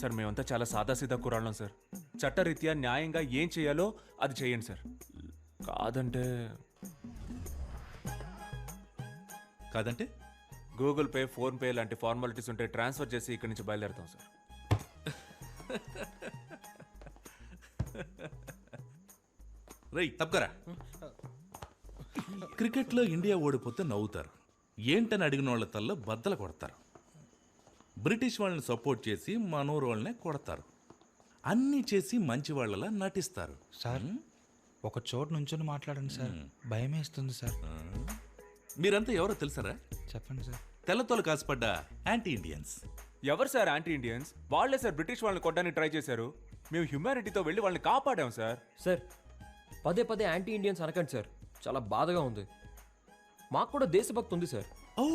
Sir మేమంతా చాలా సాదాసీదా కురాళ్ళం sir. చట్టరీత్యా న్యాయంగా ఏం చేయాలో అది చేయండి సార్. కాదంటే కాదంటే గూగుల్ పే, ఫోన్ పే లాంటి ఫార్మాలిటీస్ ఉంటే ట్రాన్స్ఫర్ చేసి ఇక్కడి నుంచి బయలుదేరుతాం సార్. రై తప్పకరా. క్రికెట్లో ఇండియా ఓడిపోతే నవ్వుతారు, ఏంటని అడిగిన వాళ్ళ తల్లో బద్దలు కొడతారు. బ్రిటిష్ వాళ్ళని సపోర్ట్ చేసి మనోరు వాళ్ళనే కొడతారు. అన్నీ చేసి మంచి వాళ్ళలా నటిస్తారు. సార్ ఒక చోటు నుంచొని మాట్లాడండి సార్, భయం వేస్తుంది సార్. మీరంతా ఎవరో తెలుసారా? చెప్పండి సార్. తెల్లతోలు కాసుపడ్డ యాంటీ ఇండియన్స్. ఎవరు సార్ యాంటీ ఇండియన్స్? వాళ్ళే సార్ బ్రిటిష్ వాళ్ళని కొట్టడానికి ట్రై చేశారు. మేము హ్యూమానిటీతో వెళ్ళి వాళ్ళని కాపాడాం సార్. సార్ పదే పదే యాంటీ ఇండియన్స్ అనకండి సార్, చాలా బాధగా ఉంది. మాకు కూడా దేశభక్తి ఉంది సార్. ఓ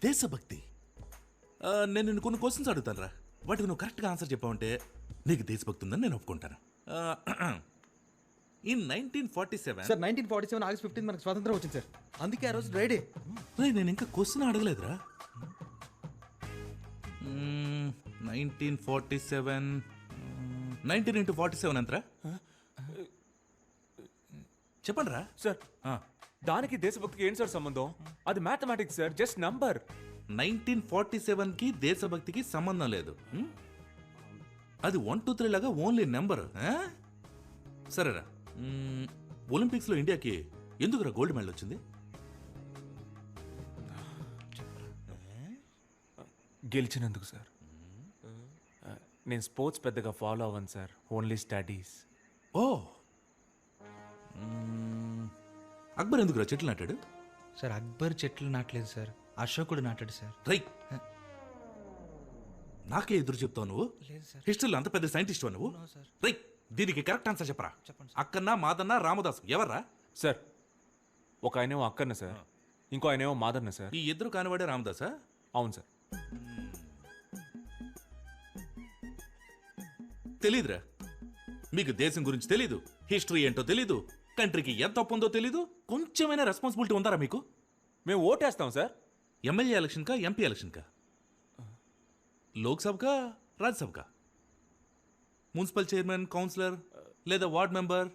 దేశభక్తి. నేను నిన్ను కొన్ని క్వశ్చన్స్ అడుగుతాను రా, వాటికి నువ్వు కరెక్ట్గా ఆన్సర్ చెప్పావంటే నీకు దేశభక్తి ఉందని నేను ఒప్పుకుంటాను. ఇన్ 1947 సార్ 1947 ఆగస్ట్ 15 మనకు స్వాతంత్రం వచ్చింది సార్, అందుకే ఆ రోజు డ్రైడే. నేను ఇంకా క్వశ్చన్ అడగలేదురా. 1947 19 into 47 ఎంతరా? చెప్పండి రా సార్. దానికి దేశభక్తికి ఏంటి సార్ సంబంధం? అది మ్యాథమెటిక్స్ సార్, జస్ట్ నంబర్. 1947కి దేశభక్తికి సంబంధం లేదు. అది 1 2 3 లాగా ఓన్లీ నెంబర్. సరేరా, ఒలింపిక్స్లో ఇండియాకి ఎందుకురా గోల్డ్ మెడల్ వచ్చింది? గెలిచినందుకు సార్. నేను స్పోర్ట్స్ పెద్దగా ఫాలో అవ్వను సార్, ఓన్లీ స్టడీస్. ఓ అక్బర్ ఎందుకురా చెట్లు నాటాడు? సార్ అక్బర్ చెట్లు నాటలేదు సార్, అశోకుడు నాటాడు సార్. రై నాకే ఎదురు చెప్తావు నువ్వు? లేదు సార్. హిస్టరీలో అంత పెద్ద సైంటిస్ట్ నువ్వు? సార్. రై దీనికి కరెక్ట్ ఆన్సర్ చెప్పరా. చెప్పండి అక్కన్న మాదన్న రామదాసు ఎవర్రా? సార్ ఒక ఆయనేమో అక్కన్న సార్, ఇంకో ఆయనేమో మాదన్న సార్. ఈ ఇద్దరు కానివాడే రామదాసా? అవును సార్. తెలీదురా మీకు, దేశం గురించి తెలీదు, హిస్టరీ ఏంటో తెలీదు, కంట్రీకి ఎంత తప్పు ఉందో తెలీదు. కొంచెమైనా రెస్పాన్సిబిలిటీ ఉందారా మీకు? మేము ఓటేస్తాం సార్. ఎమ్మెల్యే ఎలక్షన్కా ఎంపీ ఎలక్షన్కా? లోక్సభకా రాజ్యసభకా? మున్సిపల్ చైర్మన్, కౌన్సిలర్ లేదా వార్డ్ మెంబర్,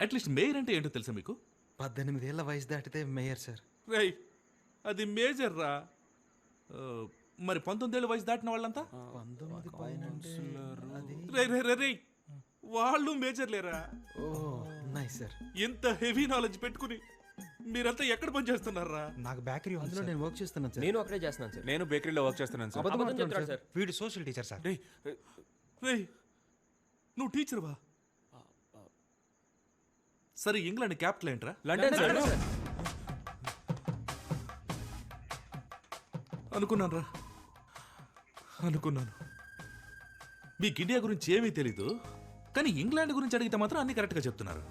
అట్లీస్ట్ మేయర్ అంటే ఏంటో తెలుసా మీకు? 18 ఏళ్ల వయసు దాటితే మేయర్ సార్. రై అది మేజర్ రా. మరి 19 ఏళ్ళ వయసు దాటిన వాళ్ళంతా 19 పైన రే రే రే రే వాళ్ళు మేజర్ లేరా? ఓ నైస్ సార్. ఎంత హెవీ నాలెడ్జ్ పెట్టుకుని మీరంతా ఎక్కడ పని చేస్తున్నారా? నాకు బేకరీ ఉంది సార్, నేను వర్క్ చేస్తున్నాను సార్. నేను అక్కడే చేస్తున్నాను సార్. నేను బేకరీలో వర్క్ చేస్తున్నాను సార్. అబద్ధం చెప్తున్నాడు సార్. వీడు సోషల్ టీచర్ సార్. రేయ్, రే నువ్వు టీచర్వా? సరే ఇంగ్లాండ్ క్యాపిటల్ ఏంట్రా? London sir. అనుకున్నాను రా, అనుకున్నాను. మీకు ఇండియా గురించి ఏమీ తెలీదు, కానీ ఇంగ్లాండ్ గురించి అడిగితే మాత్రం అన్ని కరెక్ట్గా చెప్తున్నారు.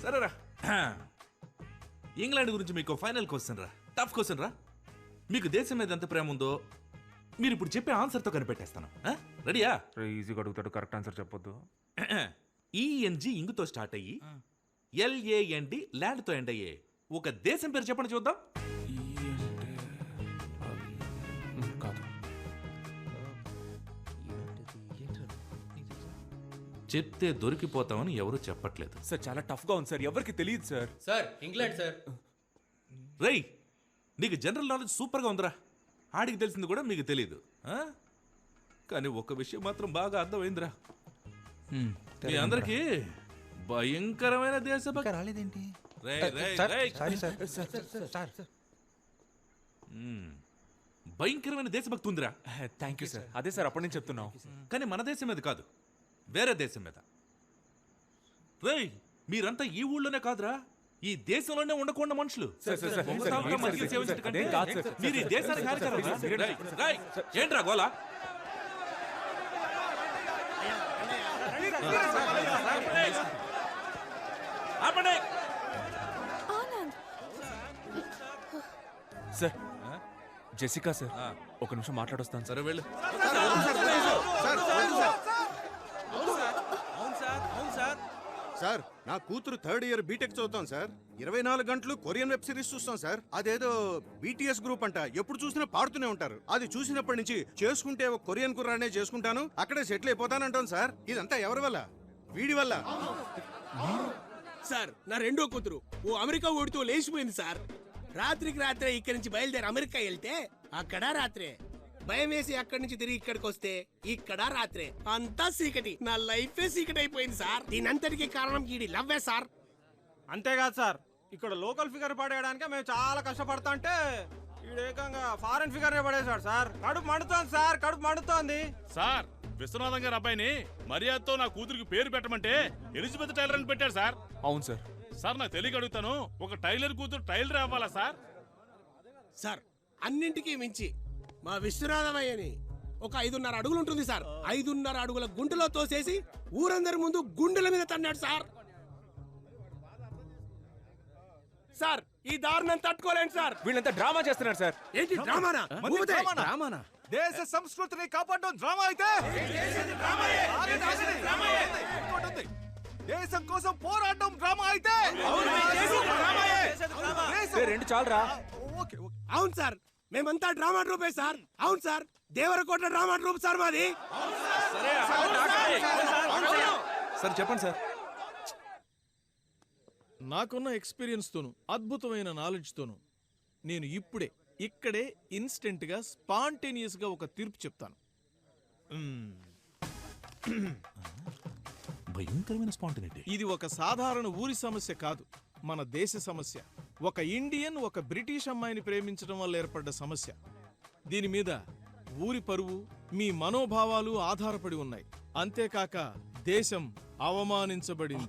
సరేరా, ఇంగ్లాండ్ గురించి మీకు ఫైనల్ క్వశ్చన్ రా, టఫ్ క్వశ్చన్ రా. మీకు దేశం మీద ఎంత ప్రేమ ఉందో మీరు ఇప్పుడు చెప్పే ఆన్సర్తో కనిపెట్టేస్తాను. రెడీయా? ఈజీగా అడుగుతాడు, కరెక్ట్ ఆన్సర్ చెప్పొద్దు. ఈఎన్జి ఇంగుతో స్టార్ట్ అయ్యి ఎల్ఏఎన్డి ల్యాండ్తో ఎండ్ అయ్యే ఒక దేశం పేరు చెప్పండి చూద్దాం. కాదు. చెప్తే దొరికిపోతామని ఎవరు చెప్పట్లేదు. సార్ చాలా టఫ్గా ఉంది సార్, ఎవరికి తెలియదు సార్. Sir England sir. రేయ్ నీకు జనరల్ నాలెడ్జ్ సూపర్గా ఉందిరా, ఆడికి తెలిసింది కూడా మీకు తెలియదు. కానీ ఒక్క విషయం మాత్రం బాగా అర్థమైందిరా, మీ అందరికీ భయంకరమైన దేశభక్తి రాలేదేంటి? భయంకరమైన దేశభక్తి ఉందిరా. Thank you sir. అదే సార్ అప్పటి నుంచి చెప్తున్నాం. కానీ మన దేశం మీద కాదు, వేరే దేశం మీద. రేయ్ మీరంతా ఈ ఊళ్ళోనే కాదురా, ఈ దేశంలోనే ఉండకుండా మనుషులు. మీరు ఈ దేశానికి హానికరం. ఏంట్రా గోలా? సార్ జెసికా సార్, ఒక నిమిషం మాట్లాడొస్తాను. సరే వెళ్ళు. అవును సార్ సార్ నా కూతురు థర్డ్ ఇయర్ బీటెక్ చదువుతాం సార్. 24 గంటలు కొరియన్ వెబ్ సిరీస్ చూస్తాం సార్. అదేదో BTS గ్రూప్ అంట, ఎప్పుడు చూసినా పాడుతూనే ఉంటారు. అది చూసినప్పటి నుంచి చేసుకుంటే ఒక కొరియన్ కుర్రానే చేసుకుంటాను, అక్కడే సెటిల్ అయిపోతానంటాను సార్. ఇదంతా ఎవరి వల్ల? వీడి వల్ల. సార్ నా రెండో కూతురు ఓ అమెరికా ఓడితో లేచిపోయింది సార్. రాత్రికి రాత్రే ఇక్కడి నుంచి బయలుదేరి అమెరికా వెళ్తే అక్కడ రాత్రే, భయం వేసి అక్కడి నుంచి తిరిగి ఇక్కడికి వస్తే ఇక్కడ రాత్రే, అంతా చీకటి. నా లైఫే చీకటి అయిపోయింది సార్. దీనంతటికి కారణం ఈడి లవ్వే సార్. అంతేకాదు సార్, ఇక్కడ లోకల్ ఫిగర్ పడేయడానికి మేము చాలా కష్టపడతా అంటే ఏకంగా ఫారెన్ ఫిగర్ పడేశాడు సార్. కడుపు మండుతోంది సార్, కడుపు మండుతోంది సార్. విశ్వనాథం గారి అబ్బాయిని మర్యాదతో నా కూతురికి పేరు పెట్టమంటే ఎలిజబెత్ టైలర్ అని పెట్టాడు సార్. అవును సార్. సార్ నాకు తెలియక అడుగుతాను, ఒక టైలర్ కూతురు టైలర్ అవ్వాలా సార్? సార్ అన్నింటికీ మించి మా విశ్వనాథమయ్యని ఒక 5.5 అడుగులు ఉంటుంది సార్. 5.5 అడుగుల గుంటలో తోసేసి ఊరందరి ముందు గుండెల మీద తన్నాడు సార్. సార్ ఈ దారుణం తట్టుకోలేండి సార్. వీళ్ళంతా డ్రామా చేస్తున్నారు సార్. ఏంటి డ్రామానా? ఊదే. రామానా? దేశ సంస్కృతిని కాపాడడం డ్రామా అయితే దేశం కోసం పోరాటం డ్రామా అయితే రెండు చాలరా. అవును సార్, మేమంతా డ్రామా ట్రూపే సార్. అవును sir, Devarakota drama troupe sir మాది. సార్ చెప్పండి సార్. నాకున్న ఎక్స్పీరియన్స్తోను అద్భుతమైన నాలెడ్జ్తోను నేను ఇప్పుడే ఇక్కడే ఇన్స్టెంట్గా స్పాంటేనియస్గా ఒక తీర్పు చెప్తాను. భయంకరమైన స్పాంటనిటీ. ఇది ఒక సాధారణ ఊరి సమస్య కాదు, మన దేశ సమస్య. ఒక ఇండియన్ ఒక బ్రిటిష్ అమ్మాయిని ప్రేమించడం వల్ల ఏర్పడ్డ సమస్య. దీని మీద ఊరి పరువు, మీ మనోభావాలు ఆధారపడి ఉన్నాయి. అంతేకాక దేశం అవమానించబడింది.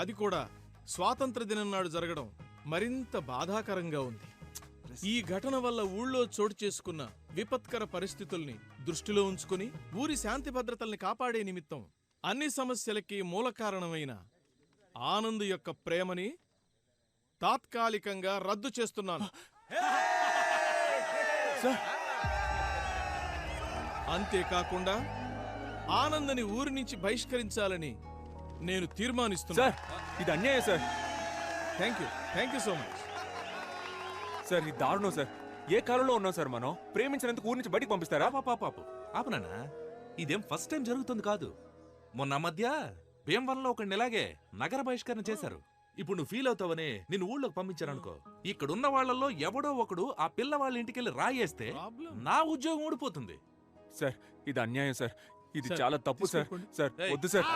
అది కూడా స్వాతంత్ర దినం నాడు జరగడం మరింత బాధాకరంగా ఉంది. ఈ ఘటన వల్ల ఊళ్ళో చోటు చేసుకున్న విపత్కర పరిస్థితుల్ని దృష్టిలో ఉంచుకుని ఊరి శాంతి భద్రతల్ని కాపాడే నిమిత్తం అన్ని సమస్యలకి మూల కారణమైన ఆనంద్ యొక్క ప్రేమని తాత్కాలికంగా రద్దు చేస్తున్నాను. అంతేకాకుండా ఆనందని ఊరి నుంచి బహిష్కరించాలని నేను తీర్మానిస్తున్నాను. సార్ ఇది అన్యాయం sir. Thank you so much. Sir ఇది దారుణం సార్. ఏ కాలంలో ఉన్నాం సార్ మనం? ప్రేమించినందుకు ఊరి నుంచి బయటికి పంపిస్తారా? పాపాపు ఆపనా? ఇదేం ఫస్ట్ టైం జరుగుతుంది కాదు. మొన్న మధ్య భీమవరంలో ఒకడిని ఇలాగే నగర బహిష్కరణ చేశారు. ఇప్పుడు నువ్వు ఫీల్ అవుతావని నిన్ను ఊళ్ళోకి పంపించారనుకో, ఇక్కడున్న వాళ్ళల్లో ఎవడో ఒకడు ఆ పిల్ల వాళ్ళ ఇంటికెళ్ళి రాయేస్తే నా ఉద్యోగం ఊడిపోతుంది. సార్ ఇది అన్యాయం సార్. ఇది సార్, చాలా తప్పు సార్. తీసుకోండి. సార్ వద్దు సార్.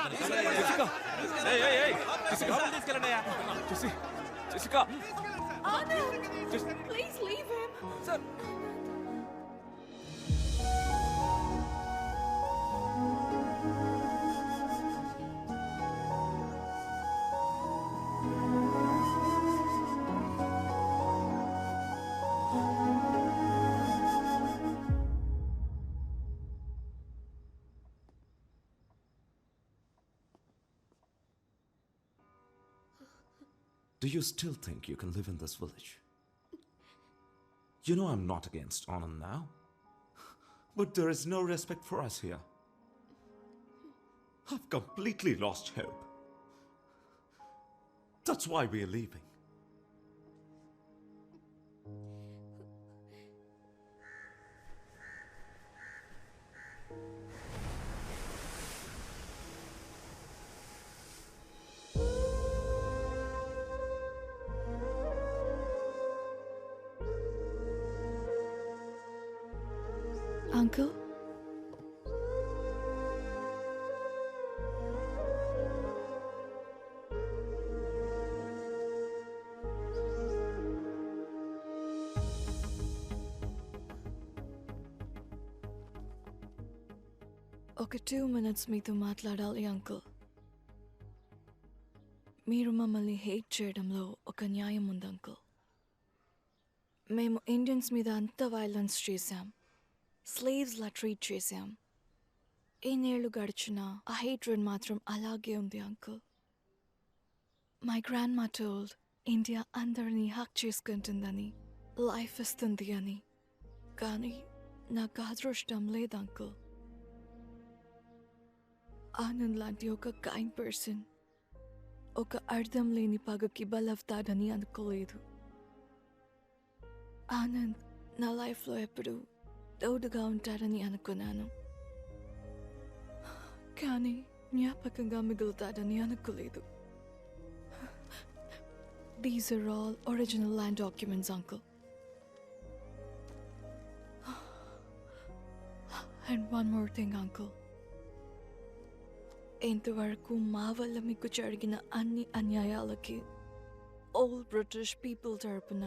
జెసికా, తీసుకెళ్ళండి. Jessica. Please leave him. Sir Do you still think you can live in this village? You know I'm not against Anand now. But there is no respect for us here. I've completely lost hope. That's why we're leaving. Uncle? ఒక 2 minutes మీతో మాట్లాడాలి uncle. మీరు మమ్మల్ని hate చేయడంలో ఒక న్యాయం ఉంది uncle. మేము ఇండియన్స్ మీద అంత వైలెన్స్ చేశాం, స్లేవ్స్లా ట్రీట్ చేశాం. ఎన్నేళ్ళు గడిచినా ఆ హేట్రెడ్ మాత్రం అలాగే ఉంది అంకుల్. మై గ్రాండ్ మా టోల్డ్ ఇండియా అందరినీ హక్ చేసుకుంటుందని, లైఫ్ ఇస్తుంది అని. కానీ నాకు అదృష్టం లేదు అంకుల్. ఆనంద్ లాంటి ఒక కైండ్ పర్సన్ ఒక అర్థం లేని పగకి బలవుతాడని అనుకోలేదు. ఆనంద్ నా లైఫ్లో ఎప్పుడు తోడుగా ఉంటాడని అనుకున్నాను, కానీ జ్ఞాపకంగా మిగులుతాడని అనుకోలేదు. These are all original land documents, uncle. And one more thing, uncle. ఇంతవరకు మా వల్ల మీకు జరిగిన అన్ని అన్యాయాలకి ఓల్డ్ బ్రిటిష్ పీపుల్ తరపున,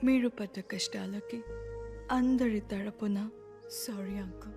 మీరు పడ్డ కష్టాలకి అందరి తరపున సారీ అంకుల్.